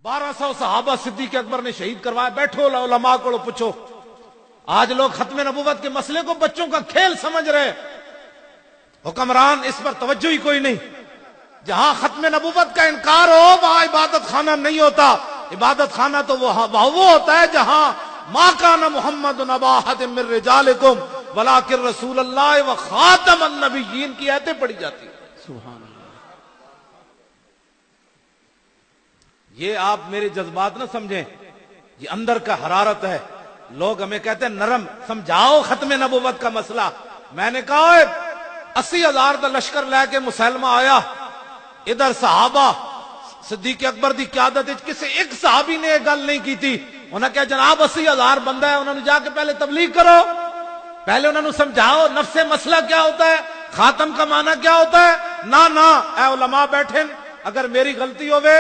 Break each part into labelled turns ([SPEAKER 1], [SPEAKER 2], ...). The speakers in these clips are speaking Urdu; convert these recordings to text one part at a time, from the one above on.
[SPEAKER 1] 1200 صحابہ صدیق اکبر نے شہید کروایا. بیٹھو علماء کو پوچھو. آج لوگ ختم نبوت کے مسئلے کو بچوں کا کھیل سمجھ رہے. حکمران اس پر توجہ ہی کوئی نہیں. جہاں ختم نبوت کا انکار ہو وہاں عبادت خانہ نہیں ہوتا. عبادت خانہ تو وہ ہوتا ہے جہاں ما کان محمد ابا احد من رجالکم ولکن رسول اللہ و خاتم النبیین کی آیتیں پڑھی جاتی ہیں. سبحان اللہ. یہ آپ میرے جذبات نہ سمجھیں, یہ اندر کا حرارت ہے. لوگ ہمیں کہتے ہیں نرم, سمجھاؤ ختم نبوت کا مسئلہ. میں نے کہا 80,000 دا لشکر لے کے مسلمہ آیا. ادھر صحابہ صدیق اکبر دی قیادت کسی ایک صحابی نے یہ گل نہیں کی تھی. انہوں نے کہا جناب 80,000 بندہ ہے, انہوں نے جا کے پہلے تبلیغ کرو, پہلے انہوں نے سمجھاؤ نفس مسئلہ کیا ہوتا ہے, خاتم کا معنی کیا ہوتا ہے. نہ اے علماء بیٹھے, اگر میری غلطی ہوئے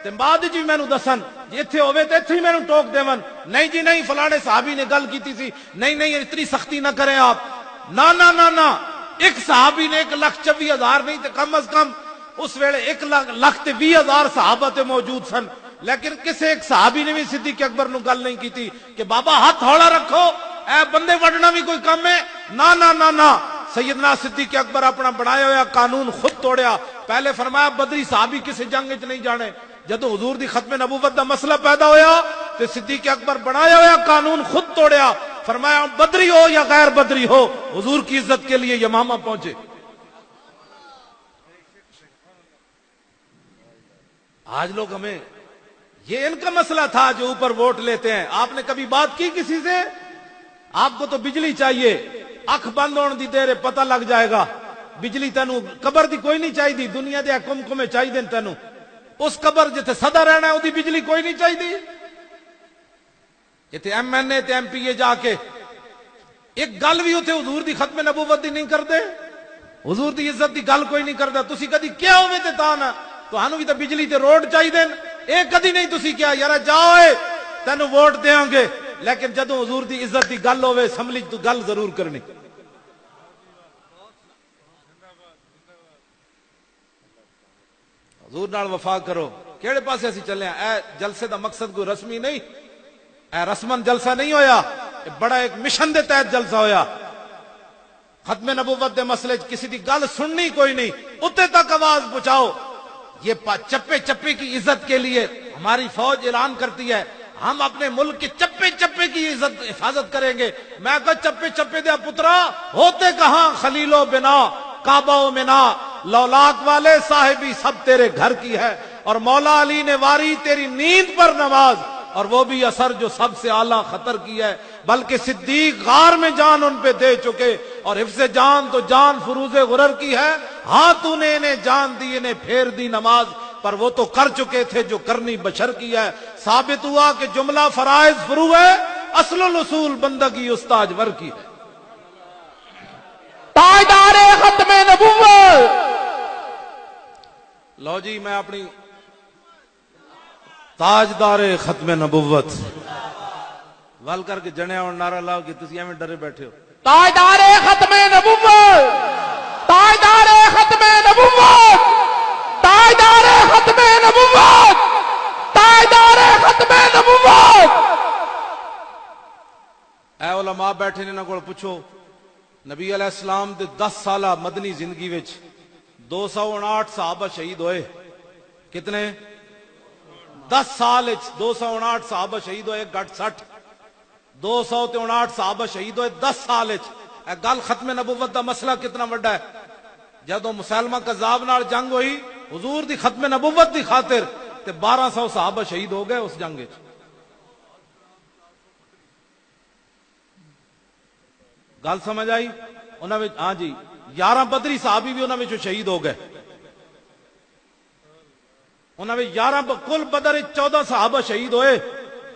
[SPEAKER 1] تے بعد جی مینوں دسن, جی ایتھے ہوئے تے ایتھے ہی مینوں ٹوک دیون. نہیں جی نہیں فلانے صحابی نے گل کیتی سی, نہیں اتنی سختی نہ کریں آپ. نہ ایک صحابی نے 1,24,000 نہیں تے کم از کم اس ویلے 1,20,000 صحابہ تے موجود سن, لیکن کسی ایک صحابی نے بھی صدیق اکبر نو گل نہیں کی تھی کہ بابا ہاتھ ہولا رکھو, اے بندے وڈنا بھی کوئی کم ہے. نہ سیدنا صدیق اکبر اپنا بنایا ہوا قانون خود توڑیا. پہلے فرمایا بدری صحابی کسی جنگ وچ نہیں جانے. جدو حضور دی ختم نبوت دا مسئلہ پیدا ہویا تے صدیق اکبر بنایا ہوا قانون خود توڑیا. فرمایا بدری ہو یا غیر بدری ہو, حضور کی عزت کے لیے یمامہ پہنچے. آج لوگ ہمیں یہ ان کا مسئلہ تھا جو اوپر ووٹ لیتے ہیں. آپ نے کبھی بات کی کسی سے؟ آپ کو تو بجلی چاہیے, اکھ بند ہونے دی دیر پتہ لگ جائے گا. بجلی تینوں قبر دی کوئی نہیں چاہیے, دنیا دے کم چاہیے تینوں. اس قبر جتے سدا رہنا ہے وہ بجلی کوئی نہیں چاہیے. جتے ایم این اے تے ایم پی اے جا کے ایک گل بھی اتنے حضور دی ختم نبوت دی نہیں کرتے, حضور دی عزت دی گل کوئی نہیں کرتا. تسی کدی کیا ہوئے تے تاں نہ تانوں بھی تے بجلی تے روڈ چاہیے. اے کدی نہیں تسی کیا یار جاؤ تینوں ووٹ دیاں گے, لیکن جدوں حضور دی عزت دی گل ہوے اسمبلی تو گل ضرور کرنی. حضور نال وفا کرو. کیڑے پاسے اسی چلے ہیں؟ اے جلسے دا مقصد کوئی رسمی نہیں, اے رسمن جلسہ نہیں ہویا, اے بڑا ایک مشن دے تحت جلسہ ہویا. ختم نبوت دے مسئلے کسی دی گل سننی کوئی نہیں, اتے تک آواز پہنچاؤ. یہ چپے چپے کی عزت کے لیے ہماری فوج اعلان کرتی ہے ہم اپنے ملک کے چپے چپے کی عزت حفاظت کریں گے. میں کہا چپے چپے دیا پترا ہوتے کہاں خلیل و بنا کعبہ و منا, لولاک والے صاحبی سب تیرے گھر کی ہے. اور مولا علی نے واری تیری نیند پر نماز, اور وہ بھی اثر جو سب سے اعلیٰ خطر کی ہے. بلکہ صدیق غار میں جان ان پہ دے چکے, اور حفظ جان تو جان فروز غرر کی ہے. ہاں تو نے انہیں جان دی, انہیں پھیر دی نماز, پر وہ تو کر چکے تھے جو کرنی بشر کی ہے. ثابت ہوا کہ جملہ فرائض فرو ہے, اصل الاصول بندگی استاجور کی ہے.
[SPEAKER 2] تاجدار ختم نبوت.
[SPEAKER 1] لو جی میں اپنی تاجدار ختم نبوت ول کر کے جنیا اور نعرہ لاؤ کہ تسی ایویں ڈرے بیٹھے ہو.
[SPEAKER 2] تاجدار ختم نبوت, تاجدار ختم نبوت, تاجدار ختم نبوت, تاجدار ختم نبوت.
[SPEAKER 1] اے علماء بیٹھے نے انہاں کول پوچھو, نبی علیہ السلام دے 10 سالہ مدنی زندگی وچ 259 صحابہ شہید ہوئے. کتنے؟ 10 سال 259 صحابہ شہید ہوئے, گھٹ 60 259 صحابہ شہید ہوئے 10 سال. اے گل ختم نبوت دا مسئلہ کتنا وڈا ہے. جدوں مسلمہ کذاب نال جنگ ہوئی حضور دی ختم نبوت دی خاطر تے 1200 صحابہ شہید ہو گئے اس جنگ وچ. گل سمجھ آئی؟ انہاں وچ ہاں جی 11 بدری صحابی بھی انہاں وچ شہید ہو گئے. انہاں وچ 11 کل بدر 14 صحابہ شہید ہوئے,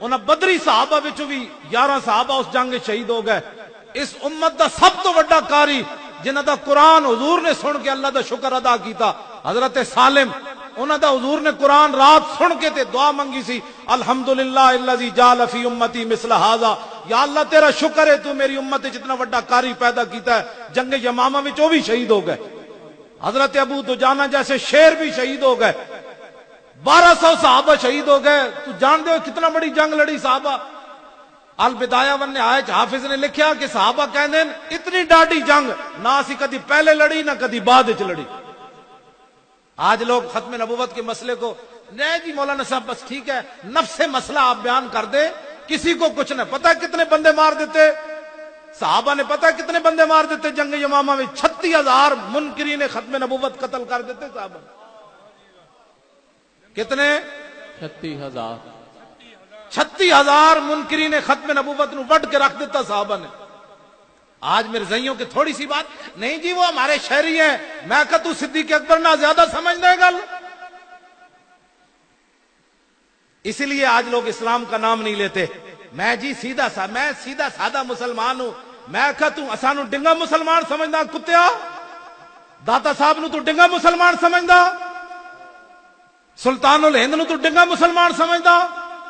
[SPEAKER 1] انہاں بدری صحابہ وچ بھی 11 صحابہ اس جنگ وچ شہید ہو گئے. اس امت دا سب تو بڑا قاری جنہاں دا قرآن حضور نے سن کے اللہ دا شکر ادا کیتا, حضرت سالم. انہاں دا حضور نے قرآن رات سن کے تے دعا منگی سی, الحمدللہ الذی جعل فی امتی مثل ھذا, یا اللہ تیرا شکر ہے تو میری امت جتنا بڑا قاری پیدا کیتا ہے. جنگ یمامہ وچ وہ بھی شہید ہو گئے. حضرت ابو دجانہ جیسے شیر بھی شہید ہو گئے. 1200 صحابہ شہید ہو گئے. تو جان دے ہو کتنا بڑی جنگ لڑی صحابہ. البدایہ ون نہایہ حافظ نے لکھیا کہ صحابہ کہندے اتنی ڈاڈی جنگ نہ اسی کدی پہلے لڑی نہ کدی بعد وچ لڑی. آج لوگ ختم نبوت کے مسئلے کو نہیں جی مولانا صاحب بس ٹھیک ہے نفس مسئلہ آپ بیان کر دیں, کسی کو کچھ نہیں پتا کتنے بندے مار دیتے صحابہ نے, پتا کتنے بندے مار دیتے جنگ یمامہ میں. 36,000 منکرین ختم نبوت قتل کر دیتے صحابہ. کتنے؟
[SPEAKER 2] 36,000.
[SPEAKER 1] 36,000 منکرین ختم نبوت نو وڈ کے رکھ دیتا صحابہ نے. آج میرے زئیوں کے تھوڑی سی بات نہیں جی وہ ہمارے شہری ہیں, میں کہ تو صدیق اکبر نہ زیادہ سمجھ دے گل. اسی لیے آج لوگ اسلام کا نام نہیں لیتے. میں جی میں سیدھا سادہ مسلمان ہوں. میں کہ تو اسانو ڈنگا مسلمان سمجھدا کتیا, داتا صاحب نو تو ڈنگا مسلمان سمجھدا, سلطان الہند نو تو ڈنگا مسلمان سمجھدا.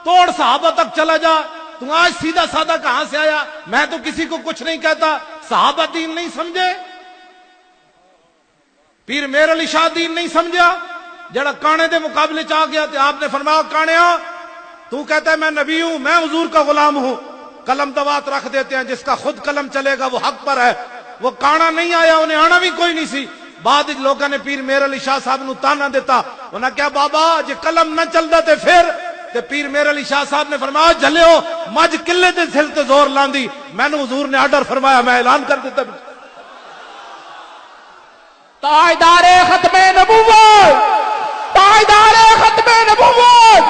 [SPEAKER 1] توڑ صحابہ تک چلا جا, تو آج سیدھا سادہ کہاں سے آیا؟ میں تو کسی کو کچھ نہیں کہتا. صحابہ دین نہیں سمجھے, پیر میر علی شاہ دین نہیں سمجھا, جڑا کانے دے مقابلے چاہ گیا تو آپ نے فرمایا کانیا تو کہتا ہے میں نبی ہوں, میں حضور کا غلام ہوں. قلم دوات رکھ دیتے ہیں, جس کا خود قلم چلے گا وہ حق پر ہے. وہ کانا نہیں آیا, انہیں آنا بھی کوئی نہیں سی. بعد لوگوں نے پیر میر علی شاہ صاحب نو تانا دیتا, انہیں کیا بابا جے قلم نہ چلدا تے پھر تے پیر میر علی شاہ صاحب نے فرمایا جھلیو مجھ قلے تے سل تے زور لاندی. میں نے حضور نے آرڈر فرمایا, میں اعلان کر دیتا.
[SPEAKER 2] تاجدار ختم نبوت, تاجدار ختم نبوت,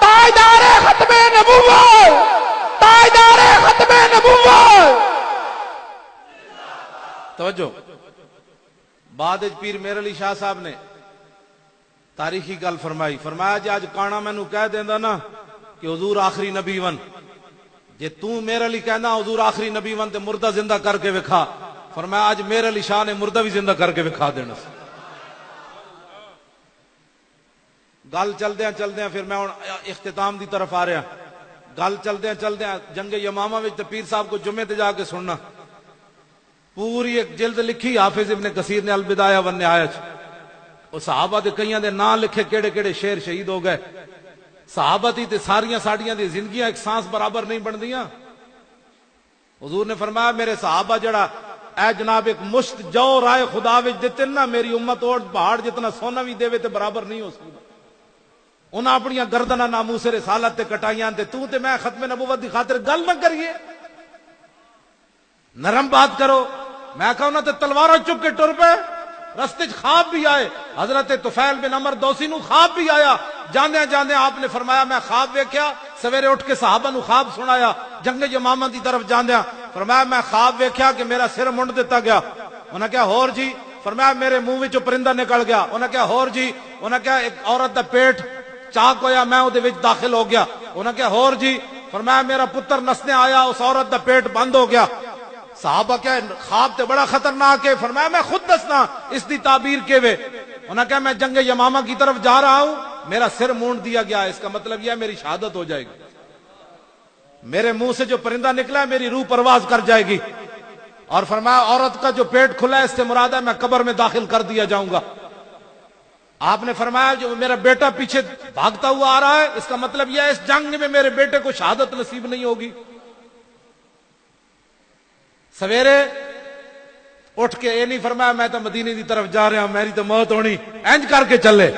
[SPEAKER 2] تاجدار ختم نبوت, تاجدار ختم نبوت.
[SPEAKER 1] توجہ, بعد پیر میر علی شاہ صاحب نے تاریخی گل فرمائی. فرمایا جی آج کانا مینو کہہ دیندا نا کہ حضور آخری نبی ون, جے تو میرے علی کہنا حضور آخری نبی ون تے مردہ زندہ کر کے وکھا. فرمایا آج میرے علی شاہ نے مردہ بھی زندہ کر کے وکھا دینا. گل چلدیاں چلدیاں پھر میں اختتام دی طرف آ رہا. گل چلدیاں چلدیاں جنگ یمامہ وچ تے پیر صاحب کو جمعے تے جا کے سننا, پوری ایک جلد لکھی حافظ ابن کثیر نے البدایہ ون نہایہ. وہ صحابہ دے کئیاں دے نام لکھے کیڑے کیڑے شیر شہید ہو گئے. صحابہ تے ساریاں ساڈیاں دی زندگیاں ایک سانس برابر نہیں بندیاں. حضور نے فرمایا میرے صحابہ جڑا اے جناب ایک مشت جو رائے خدا وچ دتے نا, میری امت اور پہاڑ جتنا سونا بھی دے تے برابر نہیں ہو سکدا. انہاں اپنی گردناں ناموس رسالت تے کٹائیاں تے تو تے میں ختم نبوت دی خاطر گل نہ کریے, نرم بات کرو. میں کہا انہاں تے تلواراں چک کے ٹر پے. رستے خواب بھی آئے, حضرت طفیل بن عمر دوسی نو خواب بھی آیا. جاندیاں جاندیاں آپ نے فرمایا میں خواب ویکھیا. سویرے اٹھ کے صحابہ نو خواب سنایا. جنگ یمامہ دی طرف جاندیاں فرمایا میں خواب ویکھیا کہ میرا سر منڈ دیتا گیا. انہاں کہا ہور جی؟ فرمایا میرے منہ وچوں پرندہ نکل گیا. انہاں کہا ہور جی؟ انہاں کہا ایک عورت دا پیٹ چاک ہویا, میں او دے وچ داخل ہو گیا. انہاں کہا ہور جی؟ فرمایا میرا پتر نسنے آیا, اس عورت دا پیٹ بند ہو گیا. صحابہ کہا خواب تے بڑا خطرناک ہے. فرمایا میں خود دسنا اس دی تعبیر کے وے. انہاں کہا میں جنگ یمامہ کی طرف جا رہا ہوں, میرا سر مونڈ دیا گیا, اس کا مطلب یہ ہے میری شہادت ہو جائے گی. میرے منہ سے جو پرندہ نکلا ہے میری روح پرواز کر جائے گی. اور فرمایا عورت کا جو پیٹ کھلا ہے اس سے مراد ہے میں قبر میں داخل کر دیا جاؤں گا. آپ نے فرمایا جو میرا بیٹا پیچھے بھاگتا ہوا آ رہا ہے اس کا مطلب یہ ہے اس جنگ میں میرے بیٹے کو شہادت نصیب نہیں ہوگی. سویرے اٹھ کے یہ نہیں فرمایا میں تو مدینے دی طرف جا رہا ہوں, میری تو موت ہونی, انج کر کے چلے.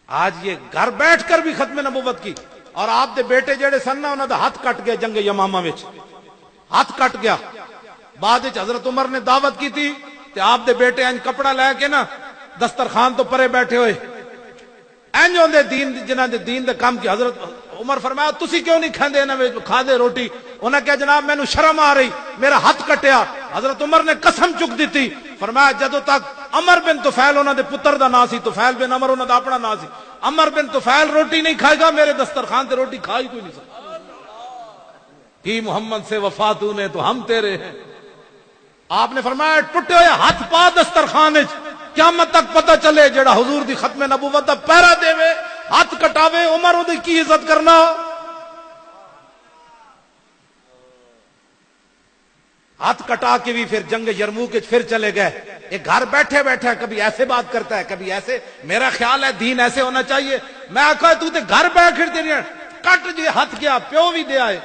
[SPEAKER 1] آج یہ گھر بیٹھ کر بھی ختم نبوت کی. اور آپ دے بیٹے جڑے سن نا انہاں دا ہاتھ کٹ گیا جنگ یمامہ وچ, ہاتھ کٹ گیا. بعد وچ حضرت عمر نے دعوت کی تھی تے آپ دے بیٹے انج کپڑا لے کے نا دسترخوان تو پرے بیٹھے ہوئے انج ہوندے دین جنہاں دے دین دے کام کی. حضرت عمر فرمایا تسی کیوں نہیں کھاندے انہاں وچ کھا دے روٹی؟ انہاں کہا جناب مینوں شرم آ رہی, میرا ہاتھ کٹیا. حضرت عمر نے قسم چک دیتی. فرمایا جدوں تک عمر بن طفیل انہاں دے پتر دا نام سی, طفیل بن عمر انہاں دا اپنا نام سی, عمر بن طفیل روٹی نہیں کھائے گا میرے دسترخوان تے روٹی کھا ہی کوئی نہیں سکتا. کی محمد سے وفا تو نے تو ہم تیرے ہیں. آپ نے فرمایا ٹوٹے ہوئے ہاتھ پا دسترخوان وچ, قیامت تک پتہ چلے جڑا حضور دی ختم نبوت دا پہرا دے وے ہاتھ کٹاوے عمر دی کی عزت کرنا. ہاتھ کٹا کے بھی پھر جنگ یرموک پھر چلے گئے. ایک گھر بیٹھے بیٹھے کبھی ایسے بات کرتا ہے کبھی ایسے. میرا خیال ہے دین ایسے ہونا چاہیے. میں آخا تو تے گھر بیٹھ کے کٹ جی ہاتھ گیا پیو بھی دے آئے.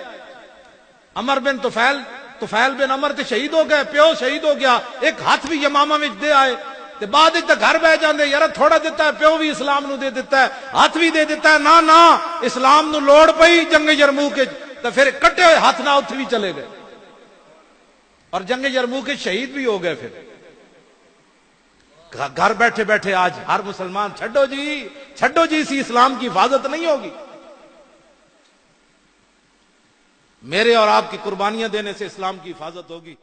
[SPEAKER 1] عمر بن طفیل بن عمر تے شہید ہو گئے, پیو شہید ہو گیا, ایک ہاتھ بھی یمامہ میں دے آئے. تے بعد تے گھر بہ جاندے یار تھوڑا دیتا ہے, پیو بھی اسلام نو دے دیتا ہے, ہاتھ بھی دے دیتا ہے. نہ اسلام نو لوڑ پئی جنگ یرموک تے پھر کٹے ہوئے ہاتھ نہ اتھ بھی چلے گئے اور جنگ یرموک شہید بھی ہو گئے. پھر گھر بیٹھے بیٹھے آج ہر مسلمان چھڈو جی اسی اسلام کی حفاظت نہیں ہوگی. میرے اور آپ کی قربانیاں دینے سے اسلام کی حفاظت ہوگی.